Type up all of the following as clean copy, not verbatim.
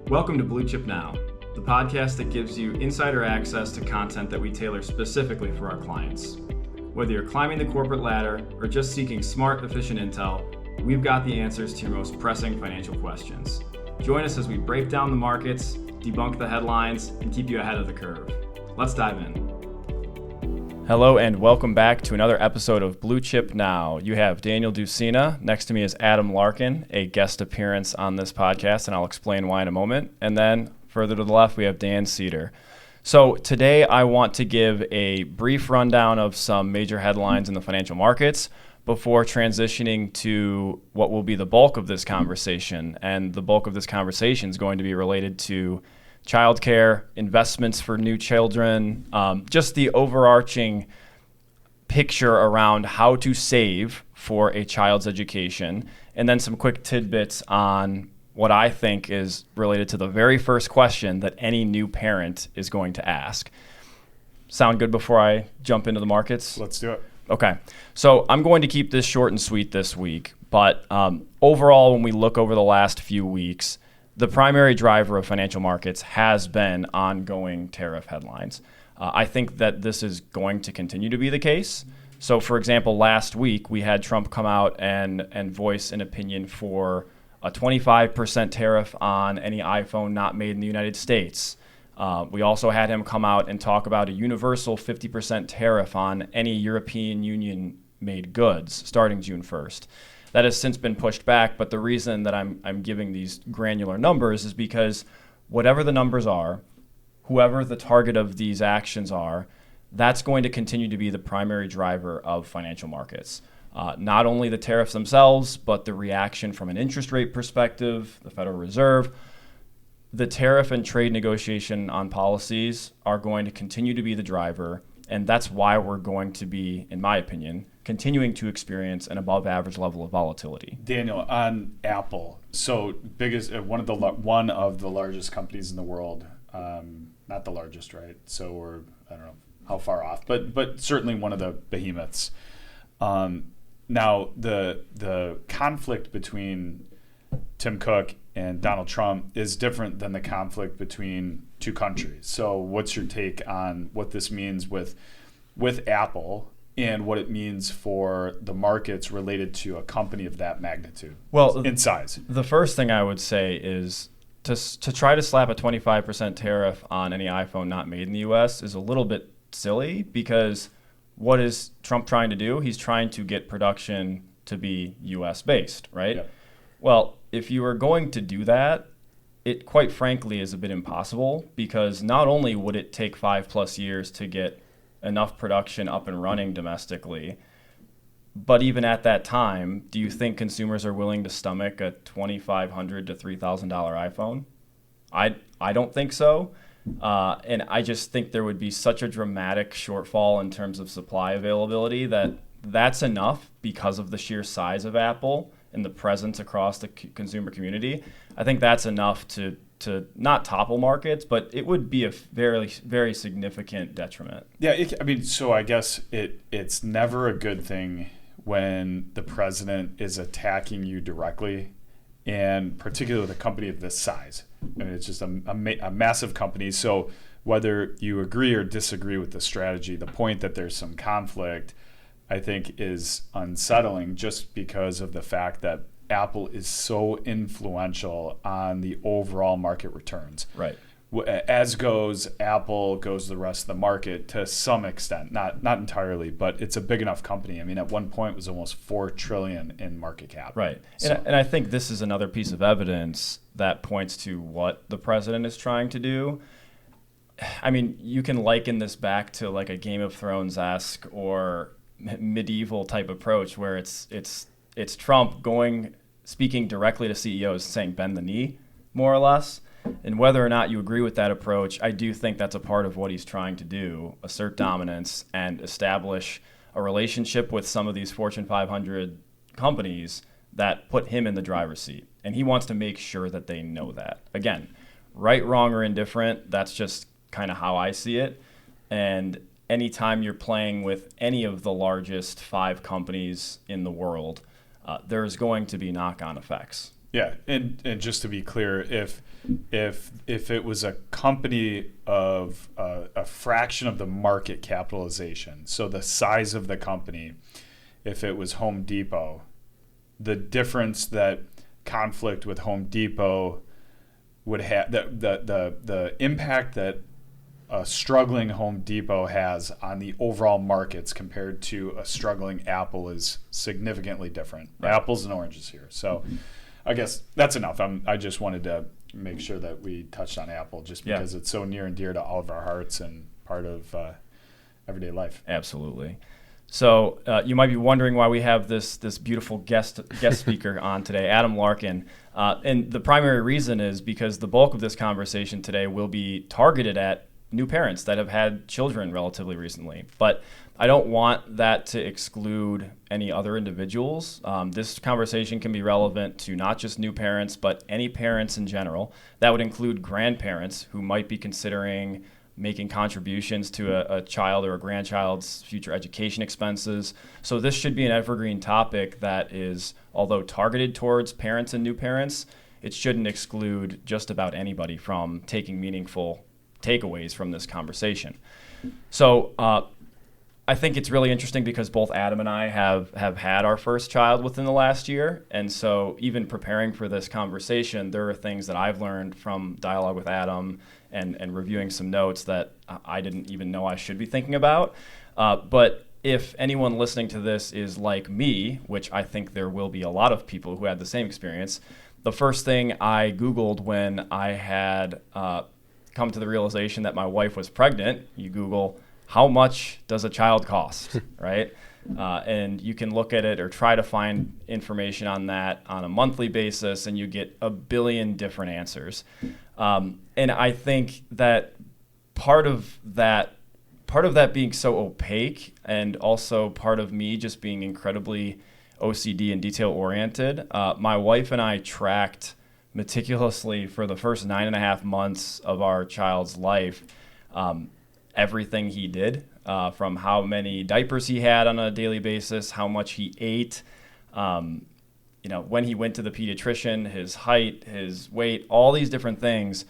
Welcome to Blue Chip Now, the podcast that gives you insider access to content that we tailor specifically for our clients. Whether you're climbing the corporate ladder or just seeking smart, efficient intel, we've got the answers to your most pressing financial questions. Join us as we break down the markets, debunk the headlines, and keep you ahead of the curve. Let's dive in. Hello and welcome back to another episode of Blue Chip Now. You have Daniel Dusina. Next to me is Adam Larkin, a guest appearance on this podcast, and I'll explain why in a moment. And then further to the left, we have Dan Seder. So today I want to give a brief rundown of some major headlines in the financial markets before transitioning to what will be the bulk of this conversation. And the bulk of this conversation is going to be related to childcare, investments for new children, just the overarching picture around how to save for a child's education, and then some quick tidbits on what I think is related to the very first question that any new parent is going to ask. Sound good before I jump into the markets? Let's do it. Okay. So I'm going to keep this short and sweet this week, but overall, when we look over the last few weeks, the primary driver of financial markets has been ongoing tariff headlines. I think that this is going to continue to be the case. So, for example, last week we had Trump come out and voice an opinion for a 25% tariff on any iPhone not made in the United States. We also had him come out and talk about a universal 50% tariff on any European Union made goods starting June 1st. That has since been pushed back, but the reason that I'm giving these granular numbers is because whatever the numbers are, whoever the target of these actions are, that's going to continue to be the primary driver of financial markets. Not only the tariffs themselves, but the reaction from an interest rate perspective, the Federal Reserve. The tariff and trade negotiation on policies are going to continue to be the driver, and that's why we're going to be, in my opinion, continuing to experience an above average level of volatility. Daniel, on Apple, so biggest one of the largest companies in the world, not the largest, right? So we're, I don't know how far off, but certainly one of the behemoths. Now the conflict between Tim Cook and Donald Trump is different than the conflict between two countries. So what's your take on what this means with Apple and what it means for the markets related to a company of that magnitude, in size? The first thing I would say is to try to slap a 25% tariff on any iPhone not made in the U.S. is a little bit silly, because what is Trump trying to do? He's trying to get production to be U.S. based, right? Yep. Well, if you are going to do that, it quite frankly is a bit impossible, because not only would it take 5+ years to get enough production up and running domestically, but even at that time, do you think consumers are willing to stomach a $2,500 to $3,000 iPhone? I don't think so. And I just think there would be such a dramatic shortfall in terms of supply availability that's enough, because of the sheer size of Apple and the presence across the consumer community. I think that's enough to not topple markets, but it would be a very, very significant detriment. Yeah, so I guess it's never a good thing when the president is attacking you directly, and particularly with a company of this size. I mean, it's just a massive company. So whether you agree or disagree with the strategy, the point that there's some conflict, I think, is unsettling, just because of the fact that Apple is so influential on the overall market returns. Right. As goes Apple, goes the rest of the market to some extent, not entirely, but it's a big enough company. I mean, at one point it was almost $4 trillion in market cap. Right. And I think this is another piece of evidence that points to what the president is trying to do. I mean, you can liken this back to like a Game of Thrones-esque or medieval type approach, where it's Trump speaking directly to CEOs, saying bend the knee, more or less. And whether or not you agree with that approach, I do think that's a part of what he's trying to do: assert dominance and establish a relationship with some of these Fortune 500 companies that put him in the driver's seat. And he wants to make sure that they know that. Again, right, wrong, or indifferent, that's just kind of how I see it. And anytime you're playing with any of the largest 5 companies in the world, there's going to be knock-on effects. Yeah, and just to be clear, if it was a company of a fraction of the market capitalization, so the size of the company, if it was Home Depot, the difference that conflict with Home Depot would have, the impact that a struggling Home Depot has on the overall markets compared to a struggling Apple is significantly different. Right. Apples and oranges here. So I guess that's enough. I just wanted to make sure that we touched on Apple just because it's so near and dear to all of our hearts and part of everyday life. Absolutely. So you might be wondering why we have this beautiful guest speaker on today, Adam Larkin. And the primary reason is because the bulk of this conversation today will be targeted at new parents that have had children relatively recently. But I don't want that to exclude any other individuals. This conversation can be relevant to not just new parents, but any parents in general. That would include grandparents who might be considering making contributions to a child or a grandchild's future education expenses. So this should be an evergreen topic that is, although targeted towards parents and new parents, it shouldn't exclude just about anybody from taking meaningful takeaways from this conversation. So I think it's really interesting because both Adam and I have had our first child within the last year. And so even preparing for this conversation, there are things that I've learned from dialogue with Adam and reviewing some notes that I didn't even know I should be thinking about. But if anyone listening to this is like me, which I think there will be a lot of people who had the same experience, the first thing I Googled when I had come to the realization that my wife was pregnant, you Google, how much does a child cost, right? And you can look at it or try to find information on that on a monthly basis, and you get a billion different answers. And I think that part of that being so opaque, and also part of me just being incredibly OCD and detail-oriented, my wife and I tracked meticulously for the first 9.5 months of our child's life everything he did, from how many diapers he had on a daily basis, how much he ate, when he went to the pediatrician, his height, his weight, all these different things.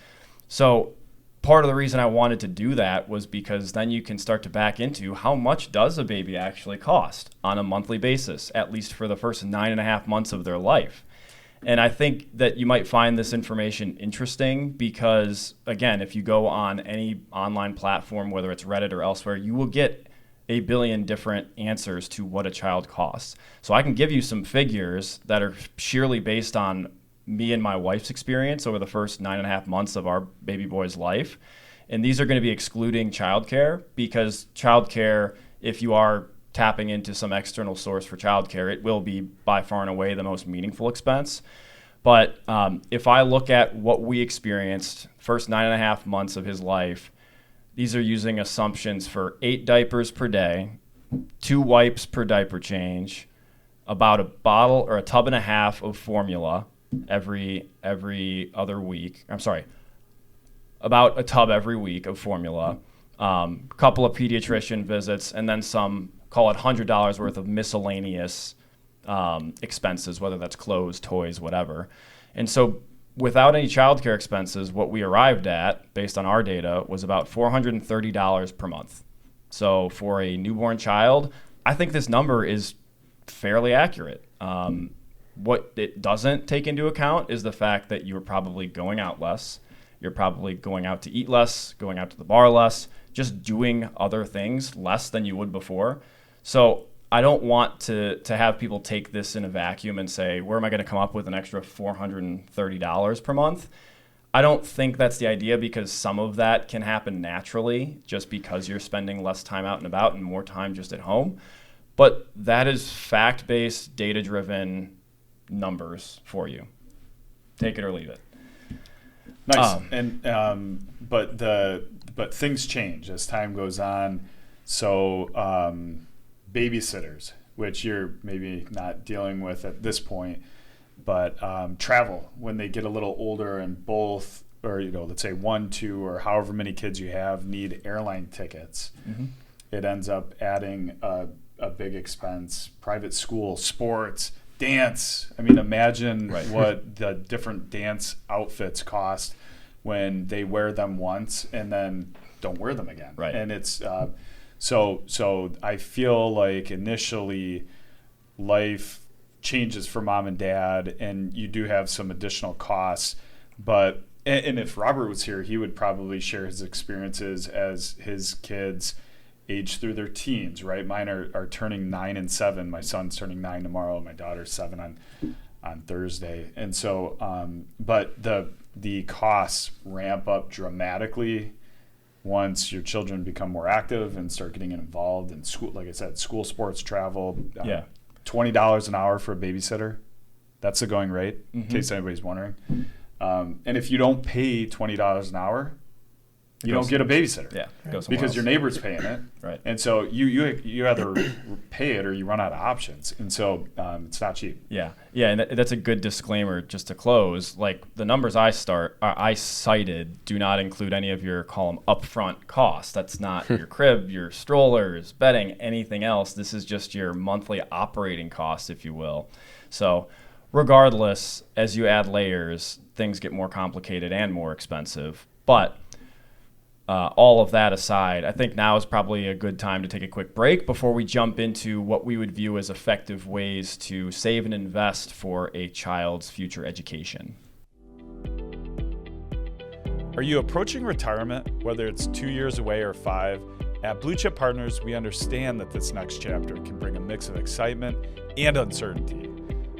So part of the reason I wanted to do that was because then you can start to back into how much does a baby actually cost on a monthly basis, at least for the first 9.5 months of their life. And I think that you might find this information interesting because, again, if you go on any online platform, whether it's Reddit or elsewhere, you will get a billion different answers to what a child costs. So I can give you some figures that are sheerly based on me and my wife's experience over the first 9.5 months of our baby boy's life. And these are going to be excluding childcare, because childcare, if you are tapping into some external source for childcare, it will be by far and away the most meaningful expense. But if I look at what we experienced first 9.5 months of his life, these are using assumptions for 8 diapers per day, 2 wipes per diaper change, about a bottle or a tub and a half of formula every other week. About a tub every week of formula, a couple of pediatrician visits, and then some, call it $100 worth of miscellaneous expenses, whether that's clothes, toys, whatever. And so without any childcare expenses, what we arrived at, based on our data, was about $430 per month. So for a newborn child, I think this number is fairly accurate. What it doesn't take into account is the fact that you're probably going out less. You're probably going out to eat less, going out to the bar less, just doing other things less than you would before. So I don't want to have people take this in a vacuum and say, where am I going to come up with an extra $430 per month? I don't think that's the idea, because some of that can happen naturally just because you're spending less time out and about and more time just at home. But that is fact-based, data-driven numbers for you. Take it or leave it. Nice. But things change as time goes on. So babysitters, which you're maybe not dealing with at this point, but travel when they get a little older and both, or let's say 1, 2, or however many kids you have need airline tickets. Mm-hmm. It ends up adding a big expense. Private school, sports, dance. I mean, imagine what the different dance outfits cost when they wear them once and then don't wear them again. Right. And it's so I feel like initially life changes for mom and dad, and you do have some additional costs. But and if Robert was here, he would probably share his experiences as his kids age through their teens, right? Mine are turning 9 and 7. My son's turning 9 tomorrow. My daughter's 7 on Thursday. And so, but the costs ramp up dramatically once your children become more active and start getting involved in school. Like I said, school sports, travel. $20 an hour for a babysitter. That's the going rate, in case anybody's wondering. And if you don't pay $20 an hour, you don't get a babysitter. Yeah, because your neighbor's paying it. Right. And so you either pay it or you run out of options. And so it's not cheap. Yeah, and that's a good disclaimer just to close. Like the numbers I cited do not include any of your upfront costs. That's not your crib, your strollers, bedding, anything else. This is just your monthly operating costs, if you will. So regardless, as you add layers, things get more complicated and more expensive. But all of that aside, I think now is probably a good time to take a quick break before we jump into what we would view as effective ways to save and invest for a child's future education. Are you approaching retirement, whether it's 2 years away or 5? At Blue Chip Partners, we understand that this next chapter can bring a mix of excitement and uncertainty.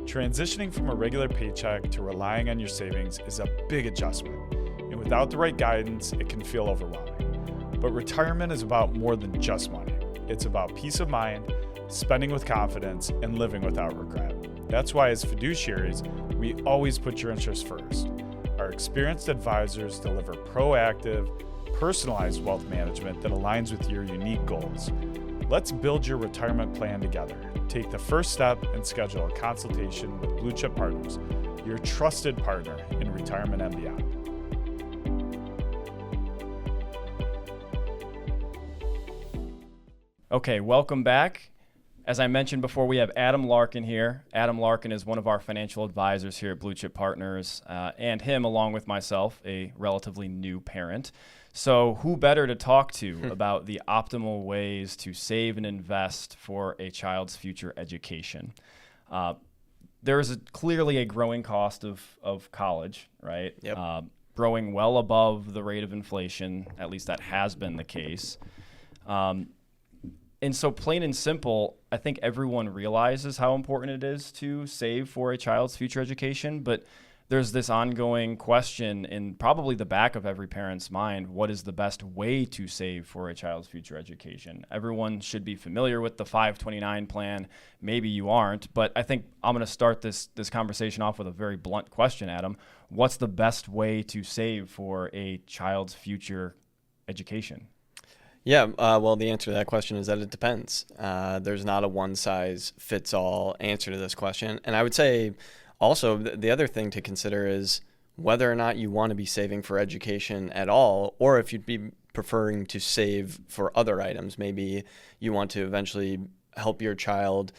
Transitioning from a regular paycheck to relying on your savings is a big adjustment. And without the right guidance, it can feel overwhelming. But retirement is about more than just money. It's about peace of mind, spending with confidence, and living without regret. That's why as fiduciaries, we always put your interests first. Our experienced advisors deliver proactive, personalized wealth management that aligns with your unique goals. Let's build your retirement plan together. Take the first step and schedule a consultation with Blue Chip Partners, your trusted partner in retirement and beyond. Okay, welcome back. As I mentioned before, we have Adam Larkin here. Adam Larkin is one of our financial advisors here at Blue Chip Partners, and him, along with myself, a relatively new parent. So who better to talk to about the optimal ways to save and invest for a child's future education? There is clearly a growing cost of college, right? Yep. Growing well above the rate of inflation, at least that has been the case. And so plain and simple, I think everyone realizes how important it is to save for a child's future education, but there's this ongoing question in probably the back of every parent's mind: what is the best way to save for a child's future education? Everyone should be familiar with the 529 plan. Maybe you aren't, but I think I'm going to start this conversation off with a very blunt question, Adam. What's the best way to save for a child's future education? Yeah, well, the answer to that question is that it depends. There's not a one-size-fits-all answer to this question. And I would say also the other thing to consider is whether or not you want to be saving for education at all, or if you'd be preferring to save for other items. Maybe you want to eventually help your child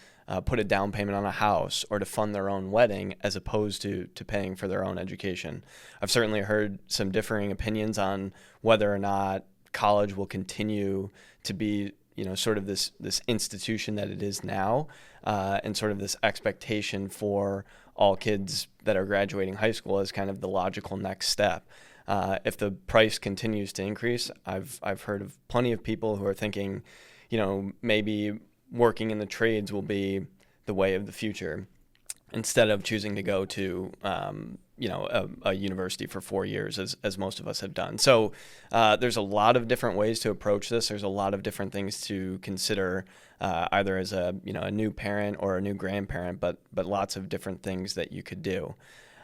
put a down payment on a house or to fund their own wedding as opposed to paying for their own education. I've certainly heard some differing opinions on whether or not college will continue to be, sort of this institution that it is now, and sort of this expectation for all kids that are graduating high school as kind of the logical next step. If the price continues to increase, I've heard of plenty of people who are thinking, maybe working in the trades will be the way of the future instead of choosing to go to a university for 4 years, as most of us have done. So there's a lot of different ways to approach this. There's a lot of different things to consider, either as a new parent or a new grandparent, but lots of different things that you could do.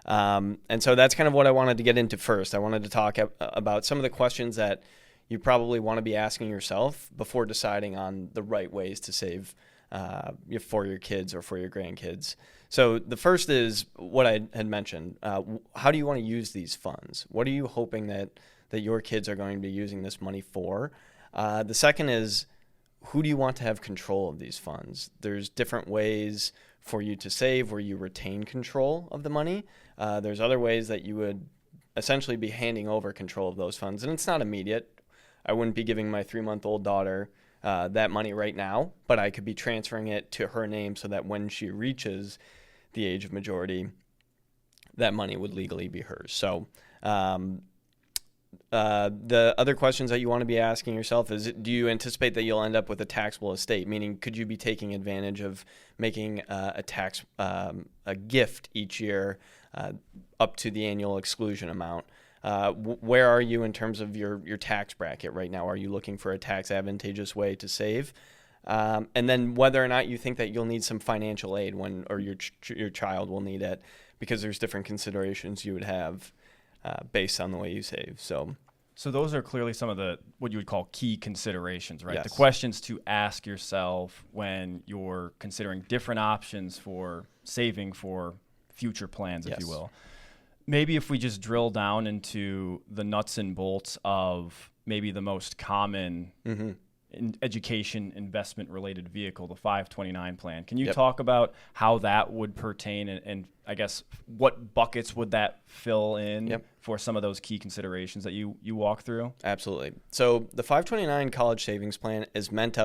And so that's kind of what I wanted to get into first. I wanted to talk about some of the questions that you probably want to be asking yourself before deciding on the right ways to save for your kids or for your grandkids. So the first is what I had mentioned. How do you want to use these funds? What are you hoping that your kids are going to be using this money for? The second is, who do you want to have control of these funds? There's different ways for you to save where you retain control of the money. There's other ways that you would essentially be handing over control of those funds. And it's not immediate. I wouldn't be giving my 3-month-old daughter that money right now, but I could be transferring it to her name so that when she reaches the age of majority, that money would legally be hers. So the other questions that you want to be asking yourself is, do you anticipate that you'll end up with a taxable estate? Meaning, could you be taking advantage of making a gift each year up to the annual exclusion amount? Where are you in terms of your tax bracket right now? Are you looking for a tax advantageous way to save? And then whether or not you think that you'll need some financial aid or your child will need it, because there's different considerations you would have based on the way you save. So those are clearly some of the what you would call key considerations, right? Yes. The questions to ask yourself when you're considering different options for saving for future plans, if Yes. you will. Maybe if we just drill down into the nuts and bolts of maybe the most common in education investment related vehicle, the 529 plan. Can you Yep. talk about how that would pertain and I guess what buckets would that fill in Yep. for some of those key considerations that you walk through? Absolutely. So the 529 college savings plan is meant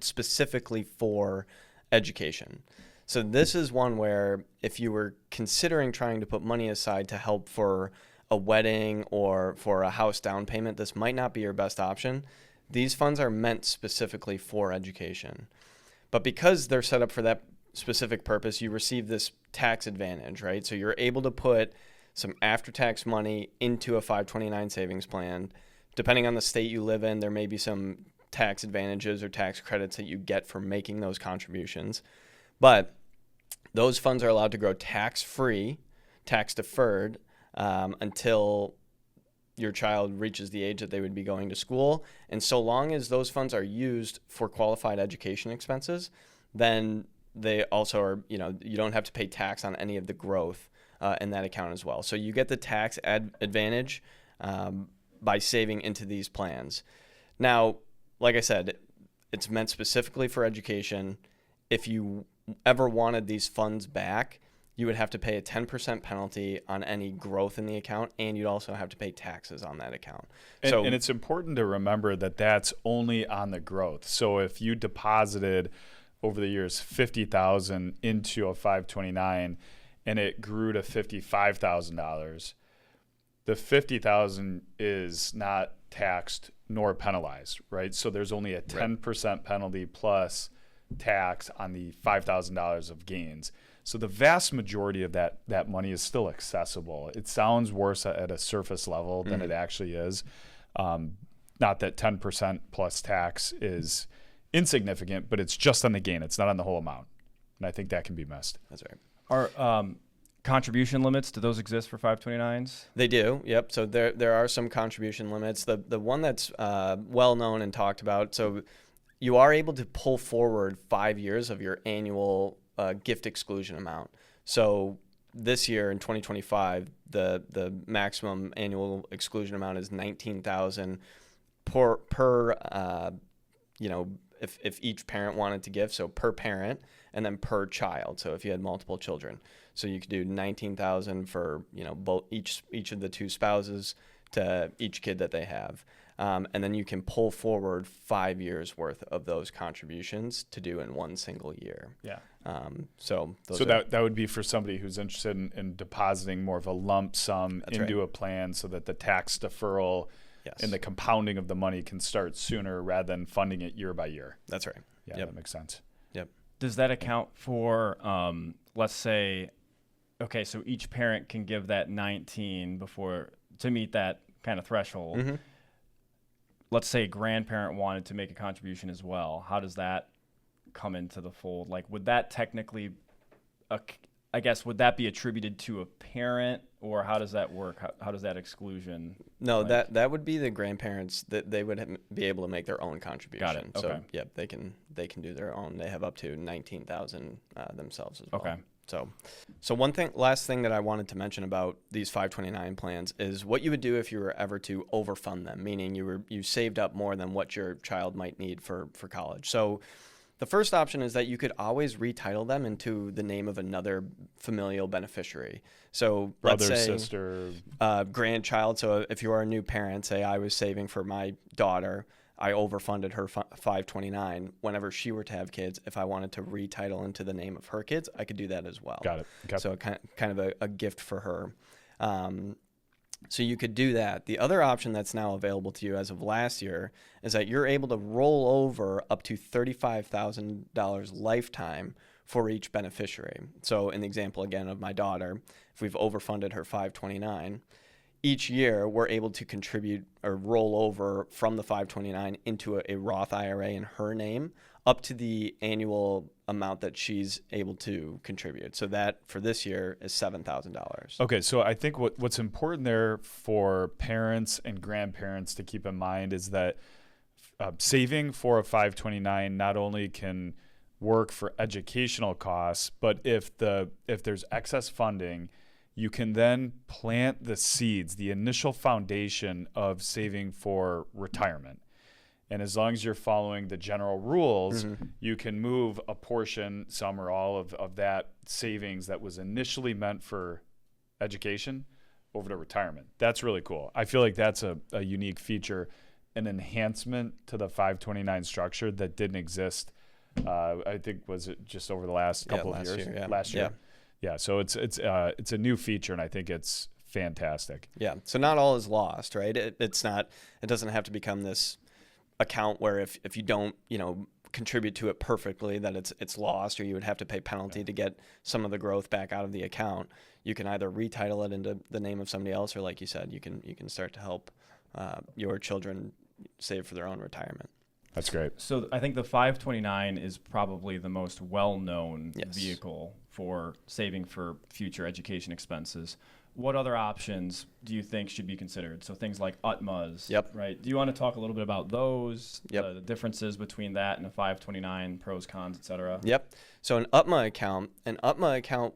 specifically for education. So this is one where if you were considering trying to put money aside to help for a wedding or for a house down payment, this might not be your best option. These funds are meant specifically for education. But because they're set up for that specific purpose, you receive this tax advantage, right? So you're able to put some after-tax money into a 529 savings plan. Depending on the state you live in, there may be some tax advantages or tax credits that you get for making those contributions. But those funds are allowed to grow tax-free, tax-deferred, until your child reaches the age that they would be going to school. And so long as those funds are used for qualified education expenses, then they also are, you don't have to pay tax on any of the growth in that account as well. So you get the tax advantage by saving into these plans. Now, like I said, it's meant specifically for education. If you ever wanted these funds back, you would have to pay a 10% penalty on any growth in the account, and you'd also have to pay taxes on that account. And it's important to remember that that's only on the growth. So if you deposited over the years $50,000 into a 529 and it grew to $55,000, the $50,000 is not taxed nor penalized, right? So there's only a 10% penalty plus tax on the $5,000 of gains. So the vast majority of that money is still accessible. It sounds worse at a surface level than it actually is. Not that 10% plus tax is insignificant, but it's just on the gain. It's not on the whole amount. And I think that can be missed. That's right. Are contribution limits, do those exist for 529s? They do, yep. So there are some contribution limits. The one that's well known and talked about, so you are able to pull forward 5 years of your annual gift exclusion amount. So this year in 2025, the maximum annual exclusion amount is $19,000 per if each parent wanted to give, so per parent, and then per child. So if you had multiple children, so you could do $19,000 for both each of the two spouses to each kid that they have. And then you can pull forward 5 years worth of those contributions to do in one single year. Yeah. That would be for somebody who's interested in depositing more of a lump sum into a plan so that the tax deferral and the compounding of the money can start sooner rather than funding it year by year. That's right. Yeah, that makes sense. Yep. Does that account for, let's say, okay, so each parent can give that 19 to meet that kind of threshold. Mm-hmm. Let's say a grandparent wanted to make a contribution as well. How does that come into the fold? Like, would that technically, would that be attributed to a parent, or how does that work? How does that exclusion? No, that would be the grandparents, that they would be able to make their own contribution. Got it. Okay. So yep, they can do their own. They have up to $19,000 themselves as well. Okay. So last thing that I wanted to mention about these 529 plans is what you would do if you were ever to overfund them, meaning you saved up more than what your child might need for college. So The first option is that you could always retitle them into the name of another familial beneficiary. So Brother, let's say sister, grandchild. So if you are a new parent, say I was saving for my daughter, I overfunded her 529. Whenever she were to have kids, if I wanted to retitle into the name of her kids, I could do that as well. Got it. Okay. So kind of a gift for her. So you could do that. The other option that's now available to you as of last year is that you're able to roll over up to $35,000 lifetime for each beneficiary. So in the example again of my daughter, if we've overfunded her 529, each year we're able to contribute or roll over from the 529 into a Roth IRA in her name up to the annual amount that she's able to contribute. So that for this year is $7,000. Okay, so I think what's important there for parents and grandparents to keep in mind is that saving for a 529 not only can work for educational costs, but if there's excess funding, you can then plant the seeds, the initial foundation of saving for retirement. And as long as you're following the general rules, you can move a portion, some or all of that savings that was initially meant for education over to retirement. That's really cool. I feel like that's a unique feature, an enhancement to the 529 structure that didn't exist. I think was it just over the last couple of years? Last year. Yeah. So it's a new feature, and I think it's fantastic. Yeah. So not all is lost, right? It doesn't have to become this account where if you don't, contribute to it perfectly, that it's lost, or you would have to pay penalty to get some of the growth back out of the account. You can either retitle it into the name of somebody else, or like you said, you can start to help your children save for their own retirement. That's great. So I think the 529 is probably the most well-known Yes. vehicle for saving for future education expenses. What other options do you think should be considered? So things like UTMAs, Yep. right? Do you want to talk a little bit about those, Yep. the differences between that and a 529, pros, cons, et cetera? Yep. So an UTMA account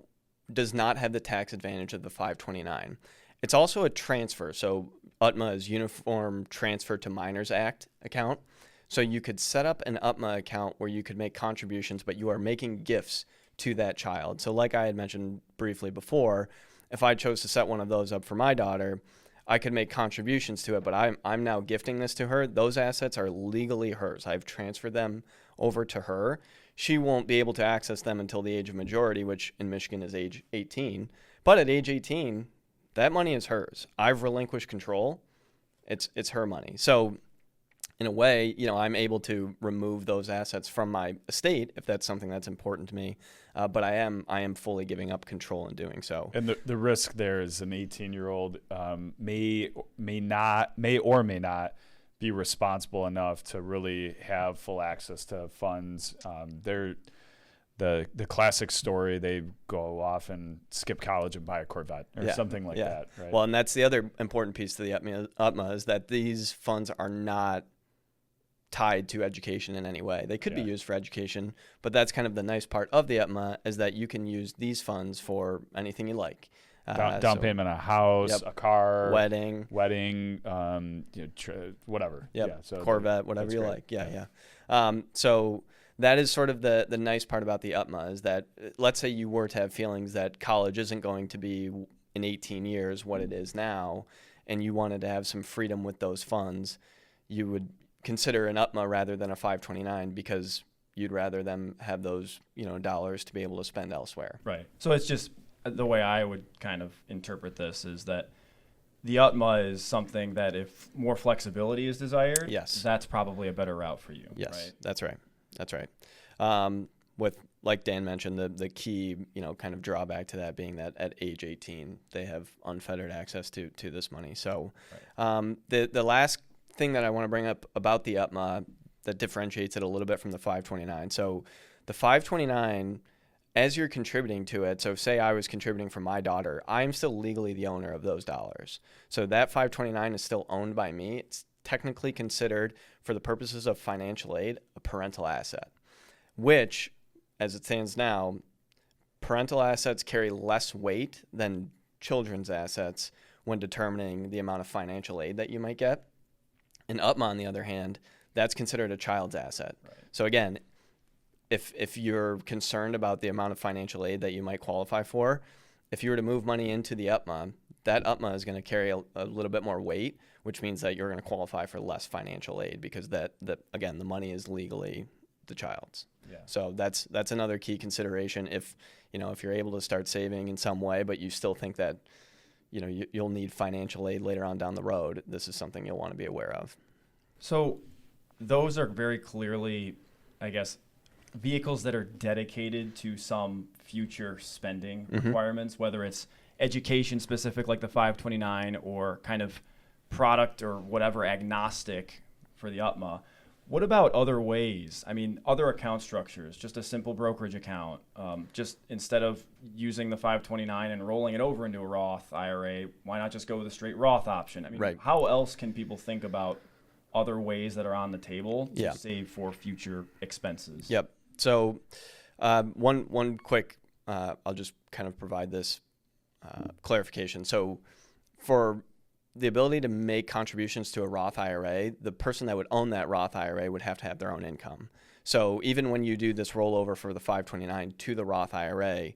does not have the tax advantage of the 529. It's also a transfer. So UTMA is Uniform Transfer to Minors Act account. So you could set up an UTMA account where you could make contributions, but you are making gifts to that child. So like I had mentioned briefly before, if I chose to set one of those up for my daughter, I could make contributions to it, but I'm now gifting this to her. Those assets are legally hers. I've transferred them over to her. She won't be able to access them until the age of majority, which in Michigan is age 18. But at age 18, that money is hers. I've relinquished control. It's her money. So in a way, I'm able to remove those assets from my estate if that's something that's important to me. But I am fully giving up control in doing so. And the risk there is an 18-year-old may or may not be responsible enough to really have full access to funds. They're the classic story, they go off and skip college and buy a Corvette or something like that. Right? Well, and that's the other important piece to the UTMA is that these funds are not tied to education in any way. They could be used for education, but that's kind of the nice part of the UTMA is that you can use these funds for anything you like. Down payment on a house, a car, wedding, whatever. Yep. Yeah, so Corvette, whatever you like. Yeah. So that is sort of the nice part about the UTMA is that let's say you were to have feelings that college isn't going to be in 18 years what it is now, and you wanted to have some freedom with those funds, you would consider an UTMA rather than a 529 because you'd rather them have those dollars to be able to spend elsewhere. Right. So it's just the way I would kind of interpret this is that the UTMA is something that if more flexibility is desired, that's probably a better route for you. Yes, right? That's right. With, like Dan mentioned, the key, kind of drawback to that being that at age 18, they have unfettered access to this money. So the last thing that I want to bring up about the UTMA that differentiates it a little bit from the 529. So the 529, as you're contributing to it, so say I was contributing for my daughter, I'm still legally the owner of those dollars. So that 529 is still owned by me. It's technically considered, for the purposes of financial aid, a parental asset, which, as it stands now, parental assets carry less weight than children's assets when determining the amount of financial aid that you might get. And UTMA, on the other hand, that's considered a child's asset. Right. So again, if you're concerned about the amount of financial aid that you might qualify for, if you were to move money into the UTMA, that UTMA is going to carry a little bit more weight, which means that you're going to qualify for less financial aid because again, the money is legally the child's. Yeah. So that's another key consideration. If you're able to start saving in some way, but you still think that you'll need financial aid later on down the road, this is something you'll want to be aware of. So those are very clearly, I guess, vehicles that are dedicated to some future spending requirements, whether it's education specific like the 529 or kind of product or whatever agnostic for the UTMA. What about other ways? I mean, other account structures, just a simple brokerage account, just instead of using the 529 and rolling it over into a Roth IRA, why not just go with a straight Roth option? I mean, right. How else can people think about other ways that are on the table to Yeah. save for future expenses? Yep. So one quick, I'll just kind of provide this clarification. So for the ability to make contributions to a Roth IRA, the person that would own that Roth IRA would have to have their own income. So even when you do this rollover for the 529 to the Roth IRA,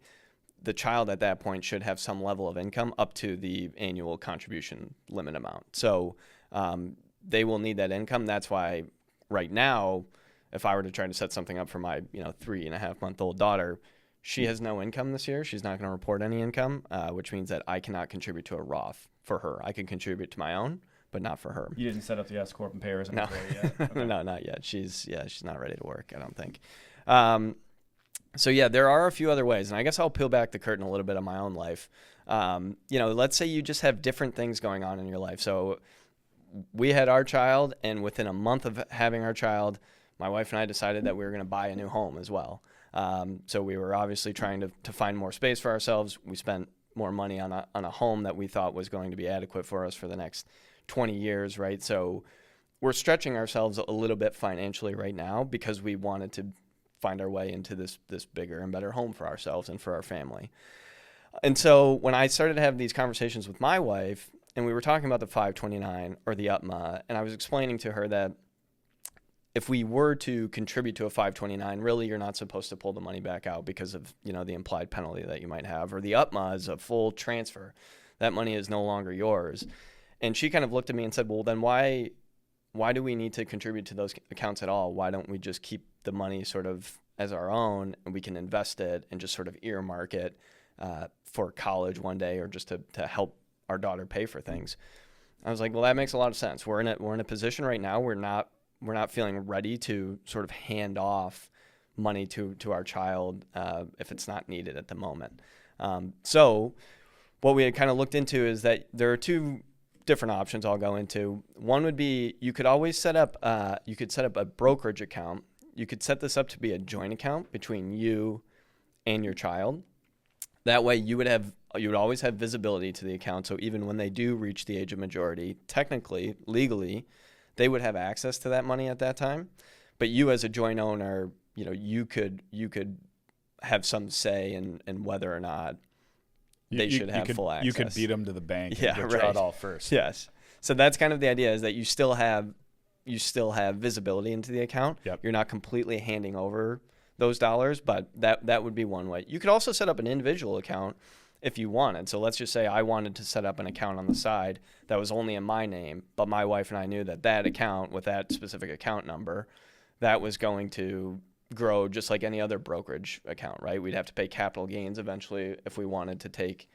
the child at that point should have some level of income up to the annual contribution limit amount. So they will need that income. That's why right now, if I were to try to set something up for my 3.5-month-old daughter, she has no income this year. She's not going to report any income, which means that I cannot contribute to a Roth for her. I can contribute to my own, but not for her. You didn't set up the S Corp and pay her as an No. employee yet? Okay. No, not yet. She's not ready to work, I don't think. So yeah, there are a few other ways, and I guess I'll peel back the curtain a little bit on my own life. Let's say you just have different things going on in your life. So we had our child, and within a month of having our child, my wife and I decided that we were going to buy a new home as well. So we were obviously trying to find more space for ourselves. We spent more money on a home that we thought was going to be adequate for us for the next 20 years, right? So we're stretching ourselves a little bit financially right now because we wanted to find our way into this bigger and better home for ourselves and for our family. And so when I started to have these conversations with my wife, and we were talking about the 529 or the UTMA, and I was explaining to her that if we were to contribute to a 529, really you're not supposed to pull the money back out because of the implied penalty that you might have, or the UTMA is a full transfer. That money is no longer yours. And she kind of looked at me and said, well, then why do we need to contribute to those accounts at all? Why don't we just keep the money sort of as our own, and we can invest it and just sort of earmark it for college one day, or just to help our daughter pay for things? I was like, well, that makes a lot of sense. We're in a position right now, we're not feeling ready to sort of hand off money to our child if it's not needed at the moment. So what we had kind of looked into is that there are two different options I'll go into. One would be you could set up a brokerage account. You could set this up to be a joint account between you and your child. That way you would always have visibility to the account. So even when they do reach the age of majority, technically, legally, they would have access to that money at that time. But you as a joint owner, you could have some say in whether or not they should have full access. You could beat them to the bank and Yeah, get right. you out all first. Yes. So that's kind of the idea, is that you still have visibility into the account. Yep. You're not completely handing over those dollars, but that would be one way. You could also set up an individual account if you wanted. So let's just say I wanted to set up an account on the side that was only in my name, but my wife and I knew that account with that specific account number, that was going to grow just like any other brokerage account, right? We'd have to pay capital gains eventually if we wanted to take,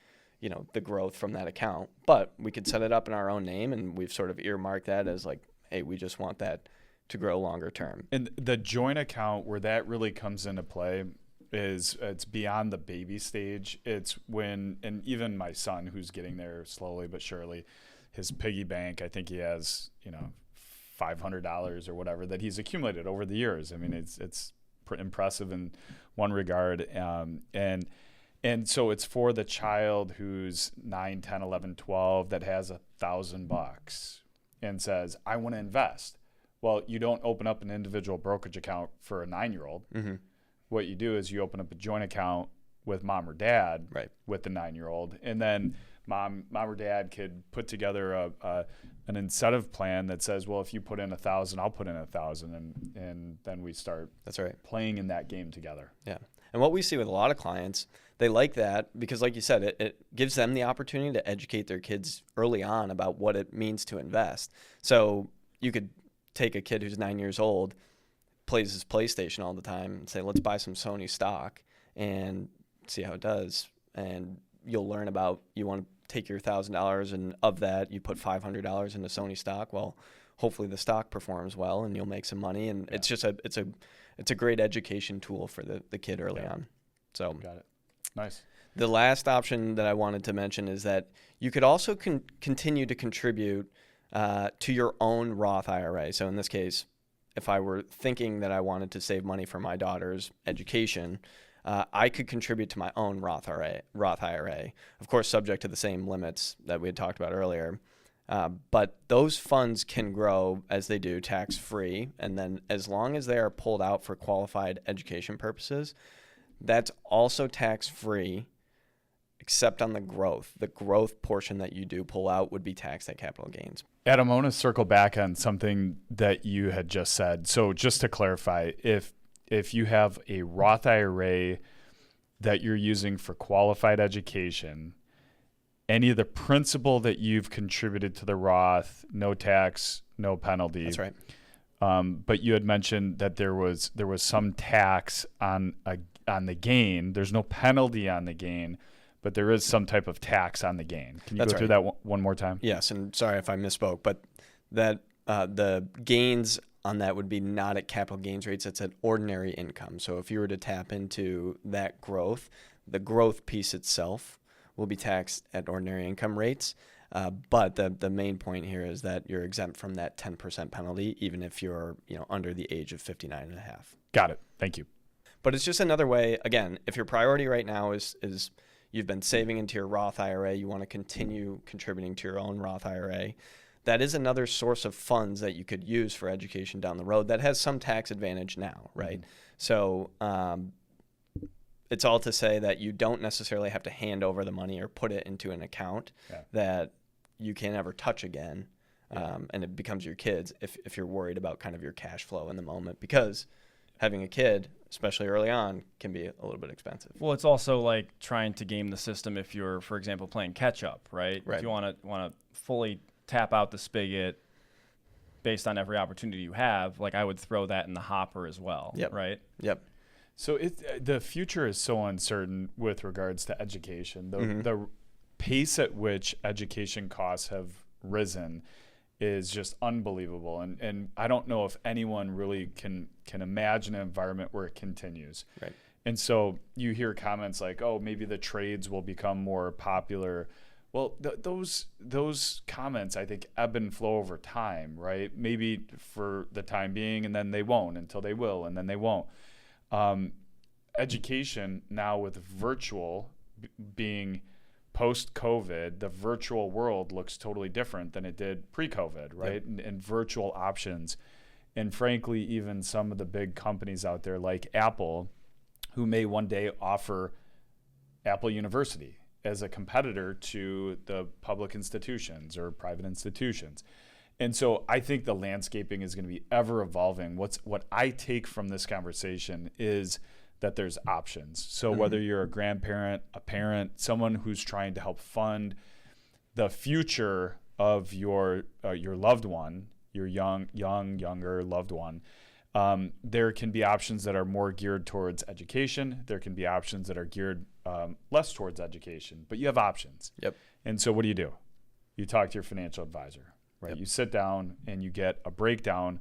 the growth from that account, but we could set it up in our own name, and we've sort of earmarked that as like, hey, we just want that to grow longer term. And the joint account, where that really comes into play, is it's beyond the baby stage. It's when, and even my son, who's getting there slowly but surely, his piggy bank, I think he has, $500 or whatever that he's accumulated over the years. I mean, it's pretty impressive in one regard. And so it's for the child who's 9, 10, 11, 12 that has $1,000 and says, I want to invest. Well, you don't open up an individual brokerage account for a 9-year-old. Mm-hmm. What you do is you open up a joint account with mom or dad Right. with the 9-year-old, and then mom or dad could put together an incentive plan that says, well, if you put in 1,000, I'll put in 1,000, and then we start That's right. playing in that game together. Yeah. And what we see with a lot of clients, they like that because, like you said, it gives them the opportunity to educate their kids early on about what it means to invest. So you could take a kid who's 9 years old, plays his PlayStation all the time, and say, let's buy some Sony stock and see how it does. And you'll learn about, you want to take your $1,000 and of that you put $500 into Sony stock. Well, hopefully the stock performs well and you'll make some money. And it's just it's a great education tool for the kid early on. So Got it. Nice. The last option that I wanted to mention is that you could also continue to contribute to your own Roth IRA. So in this case, if I were thinking that I wanted to save money for my daughter's education, I could contribute to my own Roth IRA, of course, subject to the same limits that we had talked about earlier. But those funds can grow as they do, tax-free. And then as long as they are pulled out for qualified education purposes, that's also tax-free, except on the growth. The growth portion that you do pull out would be taxed at capital gains. Adam, I want to circle back on something that you had just said. So just to clarify, if you have a Roth IRA that you're using for qualified education, any of the principal that you've contributed to the Roth, no tax, no penalty. That's right. But you had mentioned that there was some tax on the gain. There's no penalty on the gain, but there is some type of tax on the gain. Can you go through that one more time? Yes, and sorry if I misspoke, but that the gains on that would be not at capital gains rates. It's at ordinary income. So if you were to tap into that growth, the growth piece itself will be taxed at ordinary income rates. But the main point here is that you're exempt from that 10% penalty, even if you're under the age of 59 and a half. Got it. Thank you. But it's just another way, again, if your priority right now is you've been saving into your Roth IRA, you want to continue contributing to your own Roth IRA, that is another source of funds that you could use for education down the road that has some tax advantage now, right? Mm-hmm. So it's all to say that you don't necessarily have to hand over the money or put it into an account that you can't ever touch again, and it becomes your kids if you're worried about kind of your cash flow in the moment, because having a kid, especially early on, can be a little bit expensive. Well, it's also like trying to game the system if you're, for example, playing catch up, right? Right. If you want to fully tap out the spigot based on every opportunity you have, like I would throw that in the hopper as well, right? Yep. So the future is so uncertain with regards to education. The pace at which education costs have risen is just unbelievable. And I don't know if anyone really can imagine an environment where it continues. Right. And so you hear comments like, oh, maybe the trades will become more popular. Well, those comments, I think, ebb and flow over time, right? Maybe for the time being, and then they won't until they will, and then they won't. Education now with virtual being post-COVID, the virtual world looks totally different than it did pre-COVID, right? Yep. And virtual options. And frankly, even some of the big companies out there like Apple, who may one day offer Apple University as a competitor to the public institutions or private institutions. And so I think the landscaping is going to be ever evolving. What I take from this conversation is that there's options. So whether you're a grandparent, a parent, someone who's trying to help fund the future of your loved one, your younger loved one, there can be options that are more geared towards education. There can be options that are geared less towards education, but you have options. Yep. And so what do? You talk to your financial advisor, right? Yep. You sit down and you get a breakdown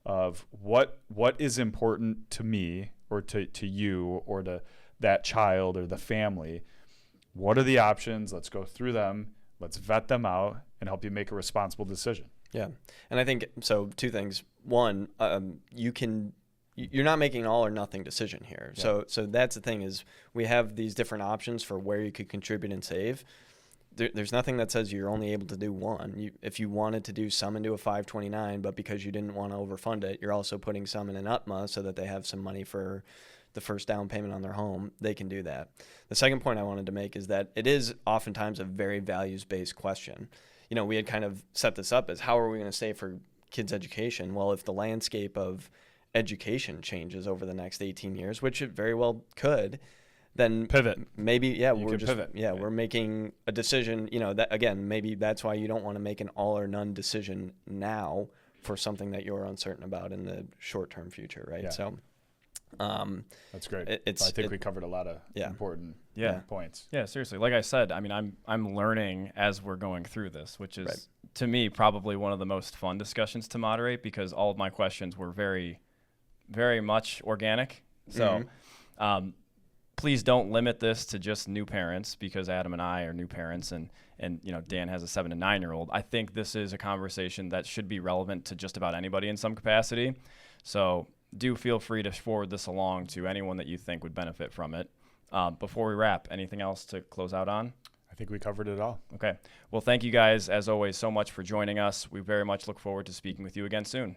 of what is important to me or to you or to that child or the family. What are the options? Let's go through them. Let's vet them out and help you make a responsible decision. Yeah. And I think, so two things. One, you're not making an all or nothing decision here. Yeah. So that's the thing, is we have these different options for where you could contribute and save. There's nothing that says you're only able to do one. If you wanted to do some into a 529, but because you didn't want to overfund it, you're also putting some in an UTMA so that they have some money for the first down payment on their home, they can do that. The second point I wanted to make is that it is oftentimes a very values-based question. We had kind of set this up as how are we going to save for kids' education? Well, if the landscape of education changes over the next 18 years, which it very well could, then pivot. Maybe, Pivot. We're making a decision, that again, maybe that's why you don't want to make an all or none decision now for something that you're uncertain about in the short-term future, right? Yeah. So that's great. I think we covered a lot of important points. Yeah, seriously. Like I said, I mean, I'm learning as we're going through this, which is to me probably one of the most fun discussions to moderate, because all of my questions were very, very much organic. So please don't limit this to just new parents, because Adam and I are new parents, and Dan has a 7 and 9 year old. I think this is a conversation that should be relevant to just about anybody in some capacity. So do feel free to forward this along to anyone that you think would benefit from it. Before we wrap, anything else to close out on? I think we covered it all. Okay. Well, thank you guys, as always, so much for joining us. We very much look forward to speaking with you again soon.